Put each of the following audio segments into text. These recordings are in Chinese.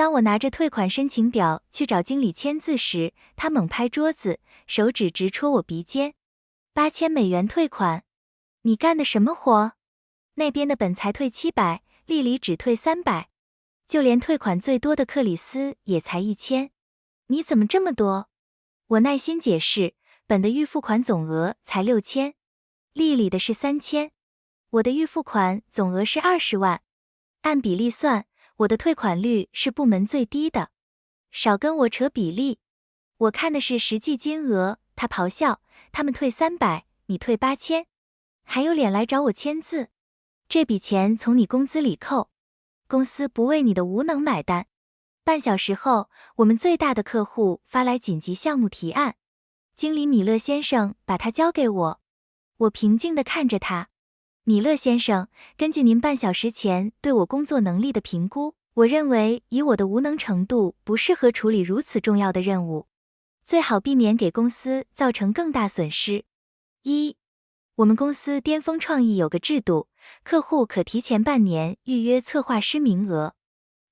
当我拿着退款申请表去找经理签字时，他猛拍桌子，手指直戳我鼻尖。$8000退款？你干的什么活？那边的本才退700，丽丽只退300，就连退款最多的克里斯也才1000。你怎么这么多？我耐心解释，本的预付款总额才6000，丽丽的是3000，我的预付款总额是20万。按比例算，我的退款率是部门最低的。少跟我扯比例，我看的是实际金额。他咆哮，他们退300，你退8000，还有脸来找我签字？这笔钱从你工资里扣，公司不为你的无能买单。半小时后，我们最大的客户发来紧急项目提案，经理米勒先生把它交给我。我平静地看着他。米勒先生，根据您半小时前对我工作能力的评估，我认为以我的无能程度不适合处理如此重要的任务，最好避免给公司造成更大损失。我们公司巅峰创意有个制度，客户可提前半年预约策划师名额。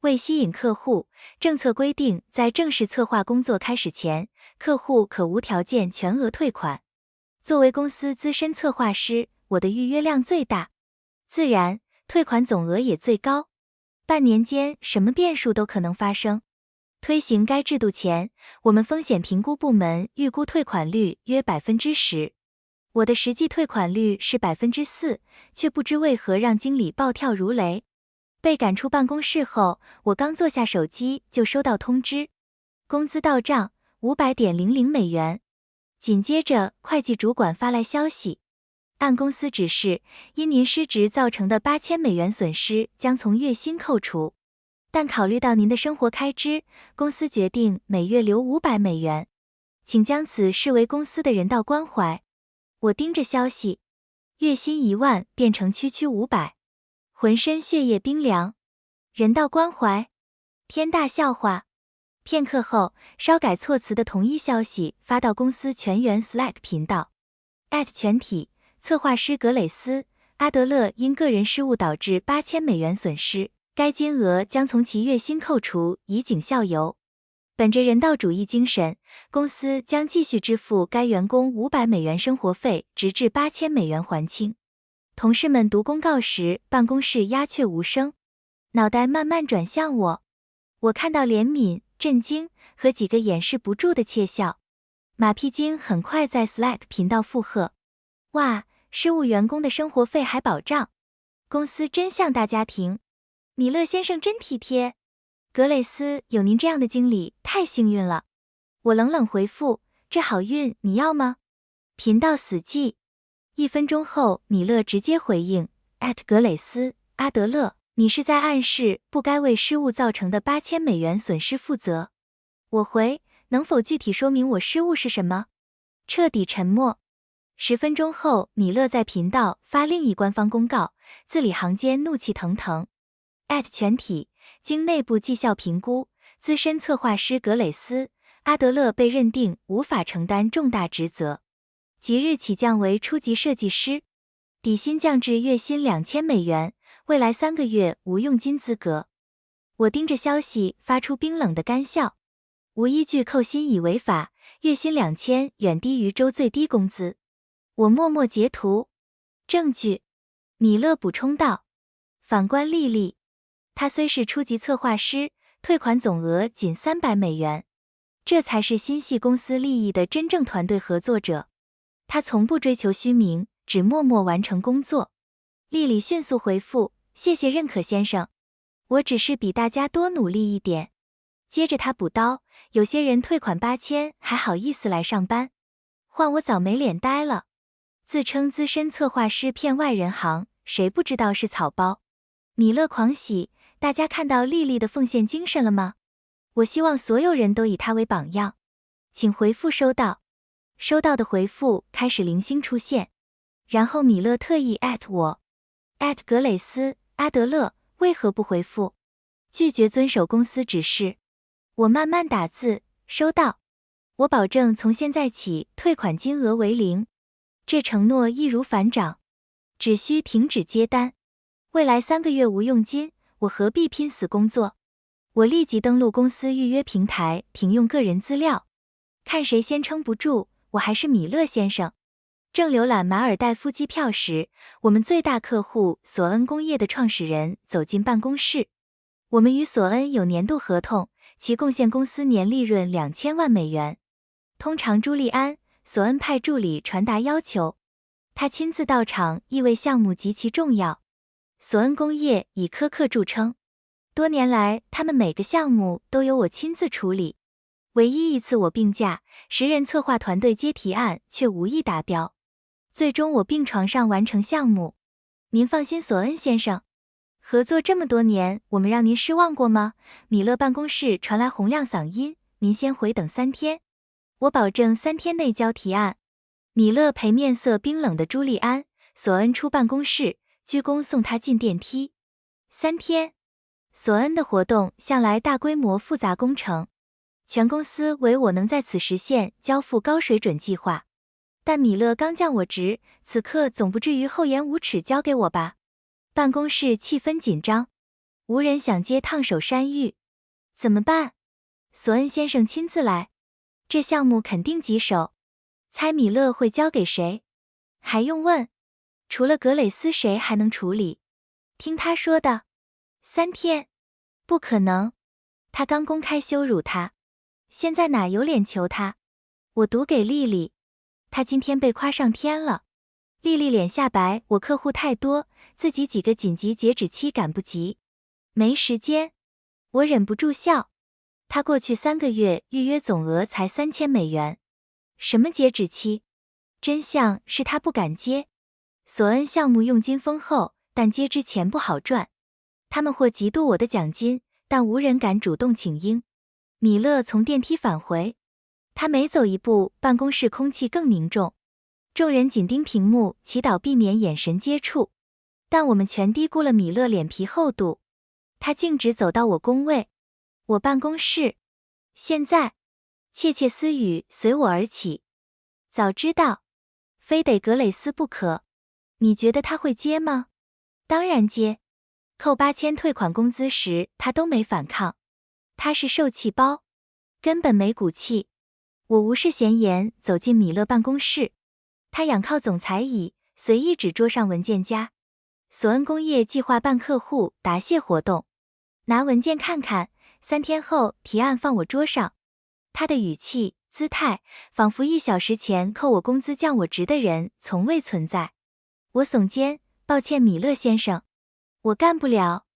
为吸引客户，政策规定在正式策划工作开始前，客户可无条件全额退款。作为公司资深策划师，我的预约量最大，自然退款总额也最高。半年间什么变数都可能发生。推行该制度前，我们风险评估部门预估退款率约10%，我的实际退款率是4%，却不知为何让经理暴跳如雷。被赶出办公室后，我刚坐下手机就收到通知，工资到账$500.00。紧接着会计主管发来消息，按公司指示，因您失职造成的$8000损失将从月薪扣除，但考虑到您的生活开支，公司决定每月留$500，请将此视为公司的人道关怀。我盯着消息，月薪1万变成区500，浑身血液冰凉。人道关怀？天大笑话！片刻后，稍改措辞的同一消息发到公司全员 Slack 频道，全体策划师格蕾斯·阿德勒因个人失误导致$8000损失，该金额将从其月薪扣除，以儆效尤。本着人道主义精神，公司将继续支付该员工$500生活费，直至$8000还清。同事们读公告时，办公室鸦雀无声，脑袋慢慢转向我。我看到怜悯、震惊和几个掩饰不住的窃笑。马屁精很快在 Slack 频道附和：哇，失误员工的生活费还保障，公司真像大家庭，米勒先生真体贴，格蕾斯有您这样的经理太幸运了。我冷冷回复：这好运你要吗？频道死寂。1分钟后，米勒直接回应：格蕾斯·阿德勒，你是在暗示不该为失误造成的$8000损失负责？我回：能否具体说明我失误是什么？彻底沉默。10分钟后，米勒在频道发另一官方公告，字里行间怒气腾腾：全体经内部绩效评估，资深策划师格蕾斯·阿德勒被认定无法承担重大职责，即日起降为初级设计师，底薪降至月薪$2000，未来3个月无佣金资格。我盯着消息发出冰冷的干笑，无依据扣薪已违法，月薪2000远低于州最低工资。我默默截图。证据？米勒补充道。反观丽丽，她虽是初级策划师，退款总额仅$300，这才是心系公司利益的真正团队合作者。她从不追求虚名，只默默完成工作。丽丽迅速回复：谢谢认可先生，我只是比大家多努力一点。接着她补刀：有些人退款8000还好意思来上班，换我早没脸呆了。自称资深策划师骗外人行，谁不知道是草包？米勒狂喜，大家看到丽丽的奉献精神了吗？我希望所有人都以她为榜样。请回复收到。收到的回复开始零星出现，然后米勒特意我，格蕾斯·阿德勒，为何不回复？拒绝遵守公司指示。我慢慢打字，收到。我保证从现在起退款金额为0。这承诺易如反掌，只需停止接单。未来3个月无佣金，我何必拼死工作？我立即登录公司预约平台，停用个人资料，看谁先撑不住，我还是米勒先生。正浏览马尔代夫机票时，我们最大客户索恩工业的创始人走进办公室。我们与索恩有年度合同，其贡献公司年利润2000万美元。通常朱利安，索恩派助理传达要求，他亲自到场，意味项目极其重要。索恩工业以苛刻著称，多年来他们每个项目都由我亲自处理。唯一一次我病假，10人策划团队接提案却无意达标。最终我病床上完成项目。您放心，索恩先生，合作这么多年，我们让您失望过吗？米勒办公室传来洪亮嗓音，您先回等3天，我保证3天内交提案。米勒陪面色冰冷的朱利安，索恩出办公室，鞠躬送他进电梯。3天，索恩的活动向来大规模复杂工程，全公司唯我能在此实现交付高水准计划。但米勒刚降我职，此刻总不至于厚颜无耻交给我吧？办公室气氛紧张，无人想接烫手山芋。怎么办？索恩先生亲自来，这项目肯定棘手。猜米勒会交给谁？还用问？除了格蕾斯，谁还能处理？听他说的，3天，不可能。他刚公开羞辱他，现在哪有脸求他？我赌给丽丽。他今天被夸上天了。丽丽脸下白，我客户太多，自己几个紧急截止期赶不及，没时间。我忍不住笑。他过去3个月预约总额才3000美元，什么截止期？真相是他不敢接。索恩项目佣金丰厚，但接之前不好赚。他们或嫉妒我的奖金，但无人敢主动请缨。米勒从电梯返回。他每走一步，办公室空气更凝重，众人紧盯屏幕，祈祷避免眼神接触。但我们全低估了米勒脸皮厚度。他径直走到我工位，我办公室。现在，窃窃私语随我而起。早知道，非得格蕾斯不可。你觉得他会接吗？当然接。扣8000退款工资时，他都没反抗。他是受气包，根本没骨气。我无视闲言，走进米勒办公室。他仰靠总裁椅，随意指桌上文件夹。索恩工业计划办客户答谢活动，拿文件看看，3天后提案放我桌上。他的语气、姿态，仿佛1小时前扣我工资降我职的人从未存在。我耸肩，抱歉，米勒先生，我干不了。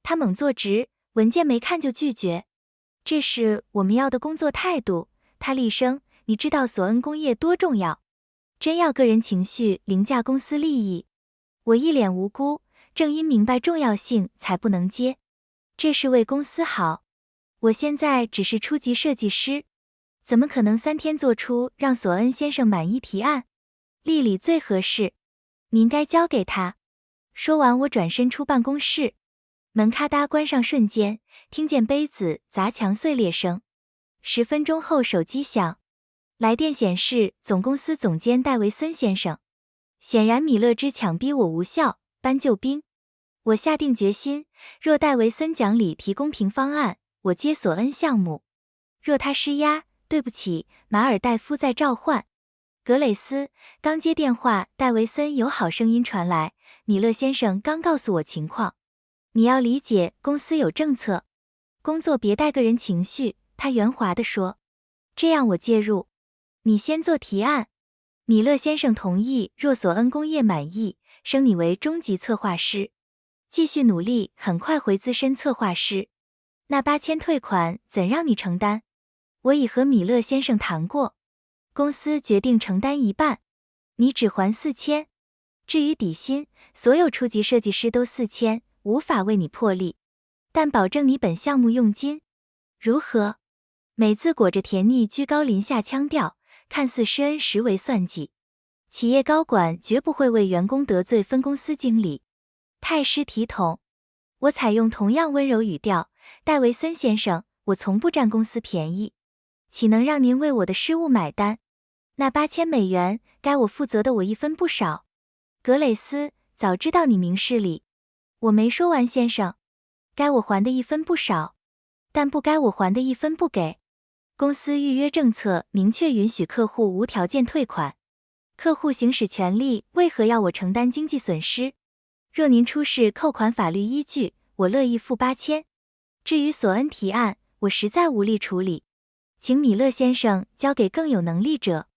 他猛坐直，文件没看就拒绝。这是我们要的工作态度。他厉声，你知道索恩工业多重要？真要个人情绪凌驾公司利益？我一脸无辜，正因明白重要性才不能接。这是为公司好。我现在只是初级设计师，怎么可能3天做出让索恩先生满意提案？丽丽最合适，您该交给他。说完，我转身出办公室，门咔嗒关上瞬间，听见杯子砸墙碎裂声。10分钟后，手机响，来电显示总公司总监戴维森先生。显然米勒之强逼我无效，搬救兵。我下定决心，若戴维森讲理提公平方案，我接索恩项目；若他施压，对不起，马尔代夫在召唤。格蕾斯刚接电话，戴维森有好声音传来，米勒先生刚告诉我情况。你要理解，公司有政策，工作别带个人情绪。他圆滑地说，这样我介入，你先做提案。米勒先生同意，若索恩工业满意，升你为中级策划师，继续努力，很快回资深策划师。那8000退款怎让你承担？我已和米勒先生谈过，公司决定承担1半，你只还4000。至于底薪，所有初级设计师都4000，无法为你破例，但保证你本项目佣金。如何？每字裹着甜腻居高临下腔调，看似施恩实为算计。企业高管绝不会为员工得罪分公司经理，太失体统。我采用同样温柔语调，戴维森先生，我从不占公司便宜，岂能让您为我的失误买单？那8000美元该我负责的，我1分不少。格蕾斯，早知道你明事理。我没说完，先生，该我还的1分不少。但不该我还的一分不给。公司预约政策明确允许客户无条件退款，客户行使权利为何要我承担经济损失？若您出示扣款法律依据，我乐意付8000。至于索恩提案，我实在无力处理，请米勒先生交给更有能力者。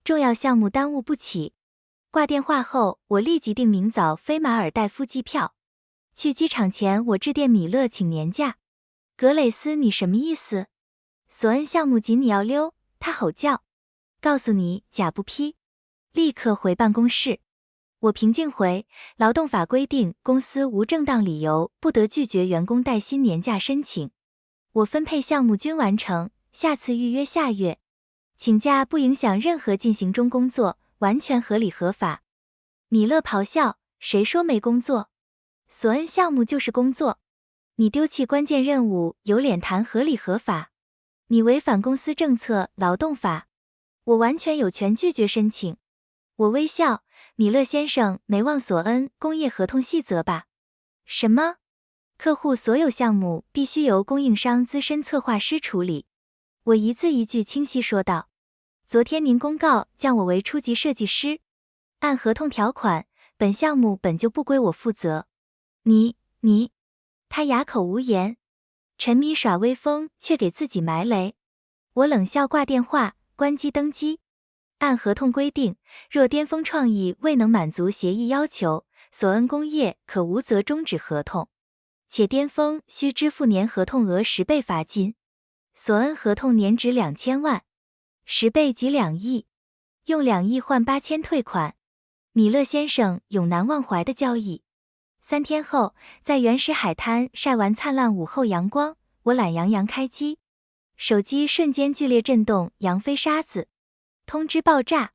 重要项目耽误不起。挂电话后，我立即订明早飞马尔代夫机票。去机场前，我致电米勒请年假。格蕾斯，你什么意思？索恩项目紧你要溜，他吼叫。告诉你，假不批。立刻回办公室。我平静回，劳动法规定公司无正当理由不得拒绝员工带薪年假申请。我分配项目均完成，下次预约下月。请假不影响任何进行中工作，完全合理合法。米勒咆哮，谁说没工作？索恩项目就是工作。你丢弃关键任务，有脸谈合理合法？你违反公司政策、劳动法，我完全有权拒绝申请。我微笑，米勒先生没忘索恩工业合同细则吧？什么？客户所有项目必须由供应商资深策划师处理。我一字一句清晰说道。昨天您公告降我为初级设计师，按合同条款，本项目本就不归我负责。你，他哑口无言。沉迷耍威风，却给自己埋雷。我冷笑挂电话，关机登机。按合同规定，若巅峰创意未能满足协议要求，索恩工业可无责终止合同，且巅峰需支付年合同额10倍罚金。索恩合同年值2000万，10倍即2亿，用2亿换8000退款。米勒先生永难忘怀的交易。3天后，在原始海滩晒完灿烂午后阳光，我懒洋洋开机，手机瞬间剧烈震动，扬飞沙子。通知爆炸。